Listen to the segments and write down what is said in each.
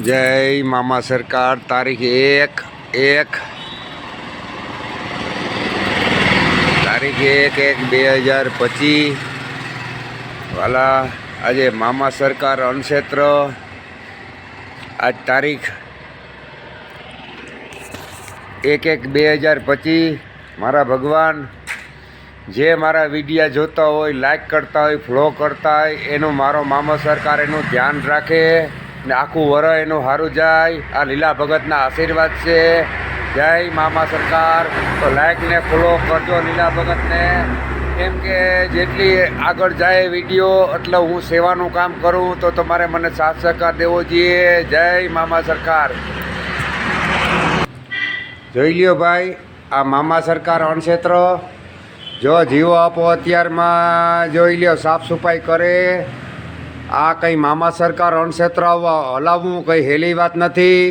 જય મામા સરકાર તારીખ 1/1/2025 વાલા આજે મામા સરકાર અણક્ષેત્ર આજ તારીખ 1/1/2025 મારા ભગવાન જે મારા વિડીયા જોતા હોય, લાઈક કરતા હોય, ફોલો કરતા હોય એનું મારો મામા સરકાર એનું ધ્યાન રાખે ને આખું વરસ એનું સારું જાય. આ લીલા ભગતના આશીર્વાદ છે. જય મામા સરકાર. તો લાઈક ને ફોલો કરજો લીલા ભગતને, કેમ કે જેટલી આગળ જાય વિડીયો એટલે હું સેવાનું કામ કરું, તો તમારે મને સાથ સહકાર દેવો જોઈએ. જય મામા સરકાર. જોઈ લ્યો ભાઈ, આ મામા સરકાર અણક્ષેત્ર જો જીવો આપો અત્યારમાં જોઈ લ્યો, સાફ સફાઈ કરે. આ કંઈ મામા સરકાર અણક્ષેત્ર હલાવવું કંઈ હેલી વાત નથી.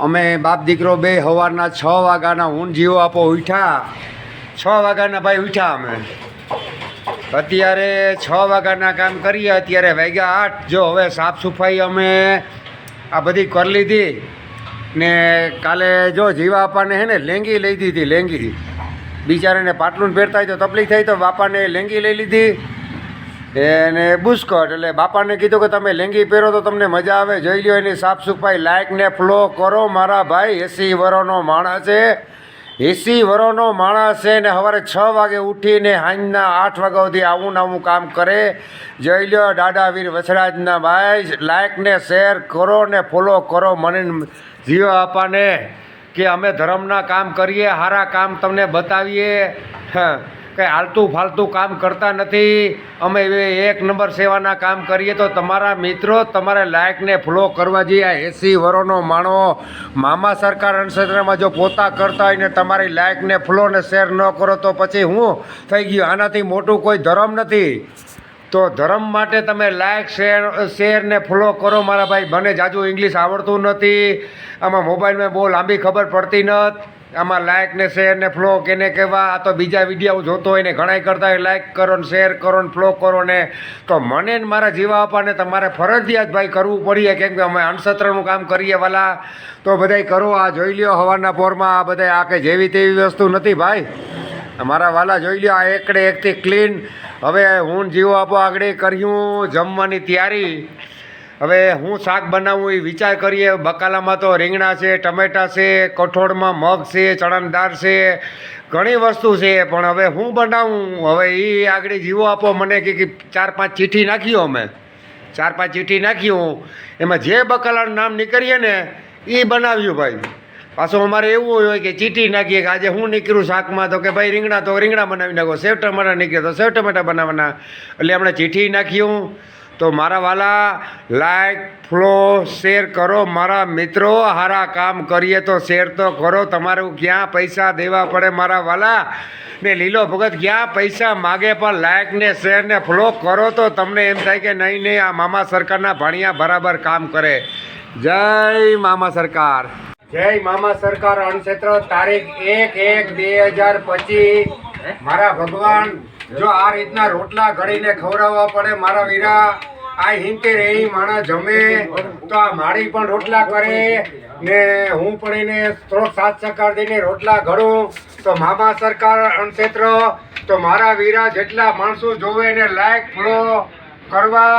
અમે બાપ દીકરો બે સવારના 6 વાગ્યાના ઊન જીવો આપો ઉઠ્યા, 6 વાગ્યાના ભાઈ ઉઠ્યા. અમે અત્યારે 6 વાગ્યાના કામ કરીએ, અત્યારે વાગ્યા 8. જો હવે સાફ સફાઈ અમે આ બધી કરી લીધી ને કાલે જો જીવા બાપાને હે ને લેંગી લઈ દીધી. લેંગી બિચારાને પાટલું પહેરતા હોય તો તકલીફ થઈ, તો બાપાને લેંગી લઈ લીધી એને બુસ્કટ. એટલે બાપાને કીધું કે તમે લેંગી પહેરો તો તમને મજા આવે. જોઈ લ્યો એની સાફ સફાઈ. લાઈક ને ફોલો કરો મારા ભાઈ. 80 વર્ષનો માણસ છે, 80 વર્ષનો માણસ છે ને સવારે 6 વાગે ઉઠીને સાંજના 8 વાગ્યા સુધી આવું કામ કરે. જોઈ લ્યો દાદા વીર વસરાજના ભાઈ. લાઈક ને શેર કરો ને ફોલો કરો. મને જીવો આપાને કે અમે ધર્મના કામ કરીએ, સારા કામ તમને બતાવીએ. કંઈ આલતું ફાલતું કામ કરતા નથી. અમે એક નંબર સેવાના કામ કરીએ. તો તમારા મિત્રો તમારે લાઈક ને ફોલો કરવા જોઈએ. 80 વર્ષનો માણો મામા સરકાર અણક્ષેત્રમાં જો પોતા કરતા હોય ને તમારી લાઈક ને ફોલો ને શેર ન કરો તો પછી હું થઈ ગયું? આનાથી મોટું કોઈ ધર્મ નથી. તો ધર્મ માટે તમે લાઈક શેર ને ફોલો કરો મારા ભાઈ. મને જાજુ ઇંગ્લિશ આવડતું નથી, આમાં મોબાઈલમાં બહુ લાંબી ખબર પડતી નથી. આમાં લાઈક ને શેર ને ફ્લો કેને કહેવા? આ તો બીજા વિડીયો જોતો હોય ને ઘણાય કરતા હોય, લાઈક કરો ને શેર કરો ને ફ્લો કરો ને. તો મને ને મારા જીવા બાપાને તમારે ફરજિયાત ભાઈ કરવું પડીએ, કેમ કે અમે અણક્ષેત્રનું કામ કરીએ વાલા. તો બધાય કરો. આ જોઈ લ્યો સવારના પોરમાં આ બધા આ કંઈ જેવી તેવી વસ્તુ નથી ભાઈ મારા વાલા. જોઈ લ્યો આ એકથી ક્લીન. હવે હું જીવો આપો આગળ કર્યું જમવાની તૈયારી. હવે હું શાક બનાવું એ વિચાર કરીએ. બકાલામાં તો રીંગણા છે, ટમેટા છે, કઠોળમાં મગ છે, ચણાની દાળ છે, ઘણી વસ્તુ છે. પણ હવે હું બનાવું? હવે એ આગળ જીવો આપો મને કે 4-5 ચીઠી નાખ્યું. અમે 4-5 ચીઠી નાખ્યું, એમાં જે બકાલાનું નામ નીકળીએ ને એ બનાવ્યું ભાઈ. પાછું અમારે એવું હોય કે ચીઠી નાખીએ કે આજે હું નીકળ્યું શાકમાં, તો કે ભાઈ રીંગણા તો રીંગણા બનાવી નાખો, સેવ ટમાટા નીકળે તો સેવ ટમાટા બનાવવાના. એટલે આપણે ચીઠી નાખ્યું. તો મારા વાલા લાઈક ફોલો શેર કરો મારા મિત્રો. સારા કામ કરીએ તો શેર તો કરો. તમારું ક્યાં પૈસા દેવા પડે મારા વાલા. ને લીલો ભગત ક્યાં પૈસા માગે, પણ લાઈક ને શેર ને ફોલો કરો તો તમને એમ થાય કે નહીં આ મામા સરકારના ભાણિયા બરાબર કામ કરે. જય મામા સરકાર. જય મામા સરકાર અણક્ષેત્ર તારીખ 1/1/2025 મારા ભગવાન. જો આ રીતના રોટલા ઘડીને ખવડાવવા પડે મારા વીરા. આ હિંતે રહી માણસ જમે તો આ માળી પણ રોટલા કરે ને હું પણ એને થોડોક સાથ સહકાર દઈને રોટલા ઘડું. તો મામા સરકાર અણક્ષેત્ર તો મારા વીરા જેટલા માણસો જોવે એને લાઈક ફોલો કરવા.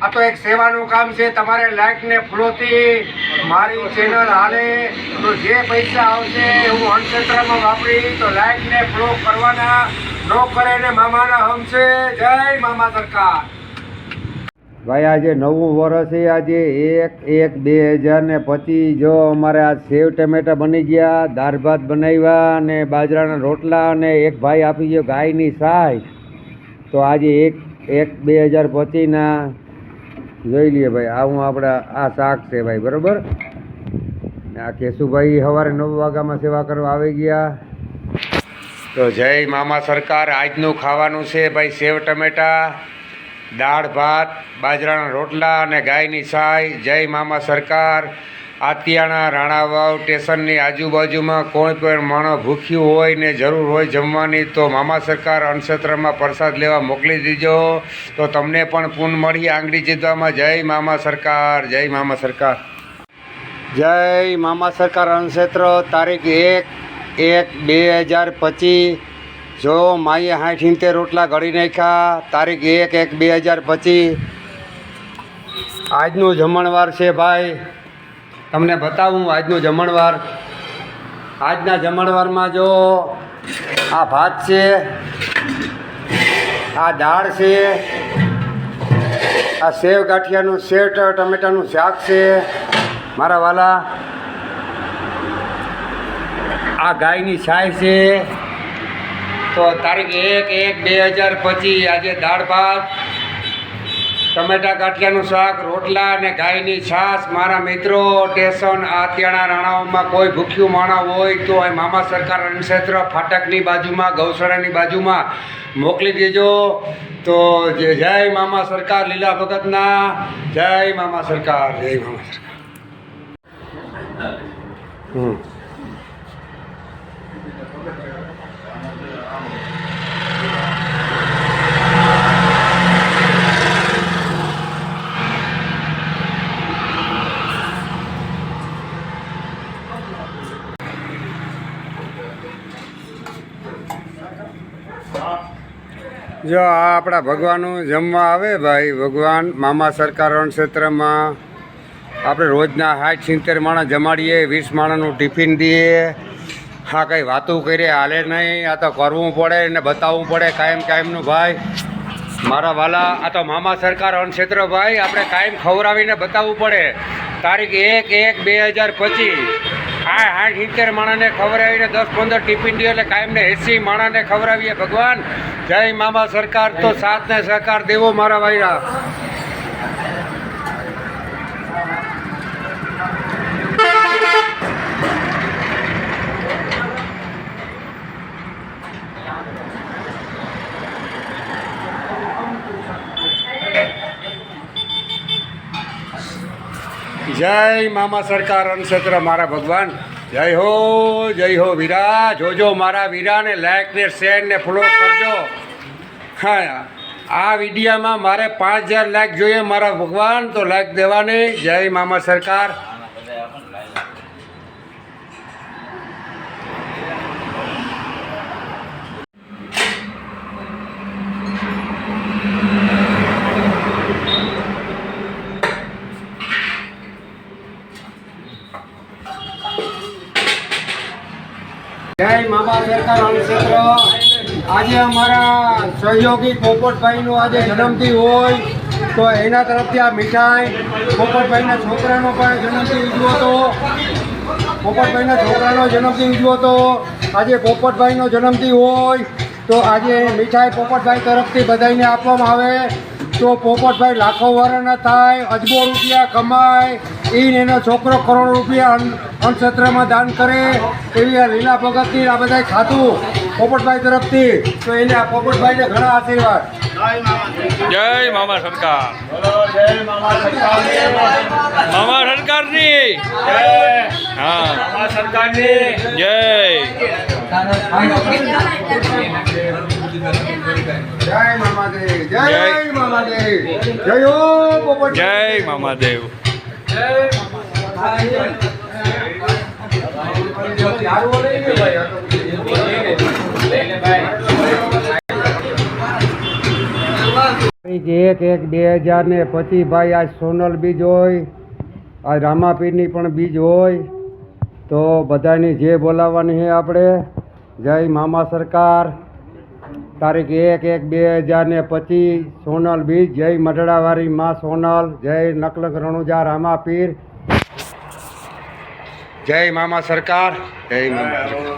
આ તો એક સેવાનું કામ છે. તમારે લાઈક ને ફોલોથી મારી ચેનલ હાલે. તો જે પૈસા આવશે હું અણક્ષેત્રમાં વાપરી. તો લાઈક ને ફોલો કરવાના, ન કરે ને મામાના હમશે. જય મામા સરકાર. ભાઈ આજે નવું વર્ષ છે. આજે 1/1/2025 જો અમારે આ સેવ ટમેટા બની ગયા, દાળ ભાત બનાવ્યા અને બાજરાના રોટલા, અને એક ભાઈ આપી ગયો ગાયની સાય. તો આજે 1/1/2025 જોઈ લઈએ ભાઈ. આવું આપણે આ શાક છે ભાઈ, બરાબર. આ કેશુભાઈ સવારે 9 વાગ્યામાં સેવા કરવા આવી ગયા. તો જય મામા સરકાર. આજનું ખાવાનું છે ભાઈ સેવ ટમેટા, દાળ ભાત, બાજરાના રોટલા અને ગાયની સાય. જય મામા સરકાર. આતિયાણા રાણાવાવ સ્ટેશનની આજુબાજુમાં કોઈ પણ માણસ ભૂખ્યું હોય ને જરૂર હોય જમવાની તો મામા સરકાર અન્નક્ષેત્રમાં પ્રસાદ લેવા મોકલી દીજો તો તમને પણ પૂન મળી આંગળી ચીધવામાં. જય મામા સરકાર, જય મામા સરકાર, જય મામા સરકાર અન્નક્ષેત્ર. તારીખ 1/1/2025. જો માઈએ 60-70 રોટલા ઘડી નાખ્યા. તારીખ 1/1/2025. આજનું જમણવાર છે ભાઈ, તમને બતાવું આજનું જમણવાર. આજના જમણવારમાં જો આ ભાત છે, આ દાળ છે, આ સેવ ગાંઠિયાનું સેવ ટમેટાનું શાક છે મારા વાલા, આ ગાયની છાશ છે. તો તારીખ 1/1/2025 આજે દાળ ભાત, ટમેટા ગાંઠિયાનું શાક, રોટલા અને ગાયની છાશ. મારા મિત્રો સ્ટેશન આતિયાણા રાણાઓમાં કોઈ ભૂખ્યું માણસ હોય તો અહીં મામા સરકાર અન્નક્ષેત્ર ફાટકની બાજુમાં ગૌશાળાની બાજુમાં મોકલી દેજો. તો જય મામા સરકાર, લીલા ભગતના જય મામા સરકાર, જય મામા સરકાર. જો આ આપણા ભગવાનનું જમવા આવે ભાઈ. ભગવાન મામા સરકાર અન્નક્ષેત્રમાં આપણે રોજના 60-70 માણસ જમાડીએ, 20 માણસનું ટિફિન દઈએ. હા કંઈ વાતું કરીએ હાલે નહીં, આ તો કરવું પડે ને બતાવવું પડે કાયમનું ભાઈ મારા વાલા. આ તો મામા સરકાર અન્નક્ષેત્ર ભાઈ, આપણે કાયમ ખવડાવીને બતાવવું પડે. તારીખ 1/1/2025 આ 60-70 માણસને ખવડાવીને 10-15 ટિફિન દઈએ એટલે કાયમને 80 માણસને ખવડાવીએ ભગવાન. જય મામા સરકાર. તો સાથ ને સહકાર દેવો મારા ભાઈરા. જય મામા સરકાર અન્નક્ષેત્ર મારા ભગવાન. જય હો વીરા. જોજો મારા વીરાને લાઈક ને શેર ને ફોલો કરજો. હા આ વિડીયામાં મારે 5000 લાઈક જોઈએ મારા ભગવાન, તો લાઈક દેવાની. જય મામા સરકાર. જય મામા સરકાર અન્નક્ષેત્ર. આજે અમારા સહયોગી પોપટભાઈનો આજે જન્મદિન હોય તો એના તરફથી આ મીઠાઈ. પોપટભાઈના છોકરાનો પણ જન્મદિન ઉજવો હતો. પોપટભાઈના છોકરાનો જન્મદિન ઉજવો હતો. આજે પોપટભાઈનો જન્મદિન હોય તો આજે મીઠાઈ પોપટભાઈ તરફથી બધાઈને આપવામાં આવે. તો પોપટભાઈ લાખો વર્ષના થાય, અજબો રૂપિયા કમાય, એનો છોકરો કરોડો રૂપિયા અન્નક્ષેત્રમાં દાન કરે એવી આ લીલા ભગતની આ બધા ખાતું પોપટભાઈ તરફથી. તો એને આ પોપટભાઈને ઘણા આશીર્વાદ. જય મામા સરકાર. જય મામા સરકાર. મામા સરકારની હા, મામા સરકારની જય. જય મામાદેવ, જય મામાદેવ, જય હો પોપટ, જય મામાદેવ. તારીખ 1/1/2025 ભાઈ આજ સોનલ બીજ હોય, આજ રામાપીરની પણ બીજ હોય. તો બધાની જે બોલાવવાની છે આપણે. જય મામા સરકાર. તારીખ 1/1/2025 સોનલ બીજ. જય મઢડાવાળી માં સોનલ, જય નકલક રણુજા રામાપીર. જય મામા સરકાર, જય મામા સરકાર.